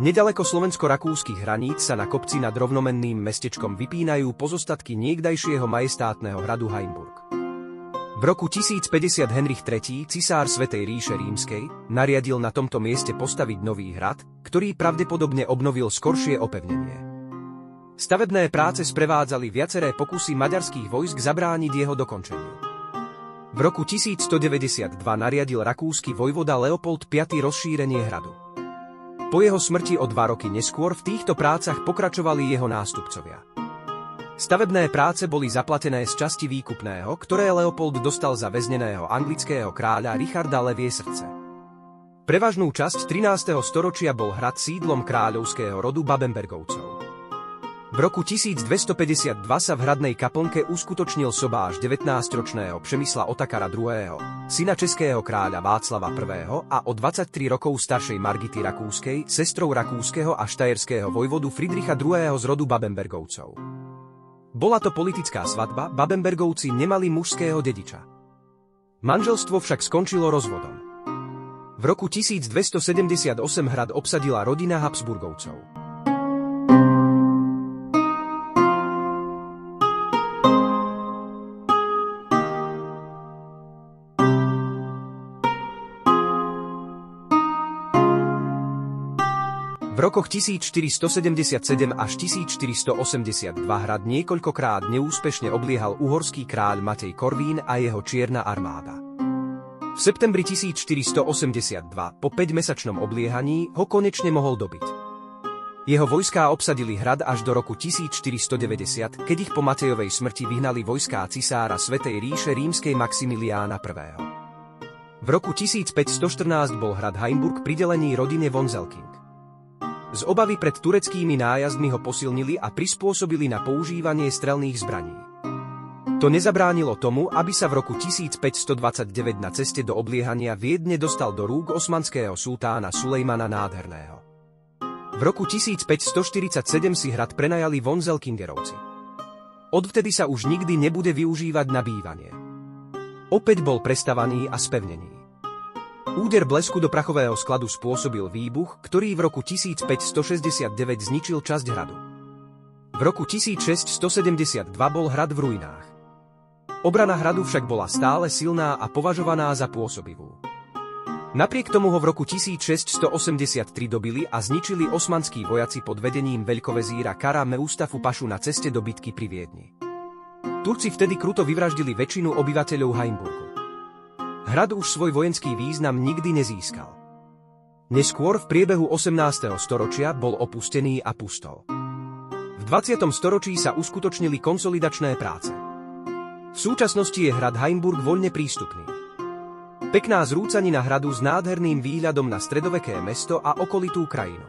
Nedaleko slovensko-rakúskych hraníc sa na kopci nad rovnomenným mestečkom vypínajú pozostatky niekdajšieho majestátneho hradu Heimburg. V roku 1050 Henrich III, cisár Svätej ríše rímskej, nariadil na tomto mieste postaviť nový hrad, ktorý pravdepodobne obnovil skoršie opevnenie. Stavebné práce sprevádzali viaceré pokusy maďarských vojsk zabrániť jeho dokončeniu. V roku 1192 nariadil rakúsky vojvoda Leopold V rozšírenie hradu. Po jeho smrti o 2 roky neskôr v týchto prácach pokračovali jeho nástupcovia. Stavebné práce boli zaplatené z časti výkupného, ktoré Leopold dostal za väzneného anglického kráľa Richarda Levie srdce. Prevažnú časť 13. storočia bol hrad sídlom kráľovského rodu Babenbergovcov. V roku 1252 sa v hradnej kaplnke uskutočnil sobáš 19-ročného Přemysla Otakara II., syna českého kráľa Václava I. a o 23 rokov staršej Margity Rakúskej, sestrou rakúskeho a štajerského vojvodu Friedricha II. Z rodu Babenbergovcov. Bola to politická svadba, Babenbergovci nemali mužského dediča. Manželstvo však skončilo rozvodom. V roku 1278 hrad obsadila rodina Habsburgovcov. V rokoch 1477 až 1482 hrad niekoľkokrát neúspešne obliehal uhorský kráľ Matej Korvín a jeho čierna armáda. V septembri 1482, po 5-mesačnom obliehaní, ho konečne mohol dobiť. Jeho vojská obsadili hrad až do roku 1490, keď ich po Matejovej smrti vyhnali vojská cisára Svätej ríše rímskej Maximiliána I. V roku 1514 bol hrad Heimburg pridelený rodine von Selking. Z obavy pred tureckými nájazdmi ho posilnili a prispôsobili na používanie strelných zbraní. To nezabránilo tomu, aby sa v roku 1529 na ceste do obliehania Viedne dostal do rúk osmanského sultána Sulejmana Nádherného. V roku 1547 si hrad prenajali von Selkingerovci. Odvtedy sa už nikdy nebude využívať na bývanie. Opäť bol prestavaný a spevnený. Úder blesku do prachového skladu spôsobil výbuch, ktorý v roku 1569 zničil časť hradu. V roku 1672 bol hrad v ruinách. Obrana hradu však bola stále silná a považovaná za pôsobivú. Napriek tomu ho v roku 1683 dobili a zničili osmanskí vojaci pod vedením veľkovezíra Kara Meustafu Pašu na ceste do bitky pri Viedni. Turci vtedy kruto vyvraždili väčšinu obyvateľov Heimburgu. Hrad už svoj vojenský význam nikdy nezískal. Neskôr v priebehu 18. storočia bol opustený a pustol. V 20. storočí sa uskutočnili konsolidačné práce. V súčasnosti je hrad Heimburg voľne prístupný. Pekná zrúcanina hradu s nádherným výhľadom na stredoveké mesto a okolitú krajinu.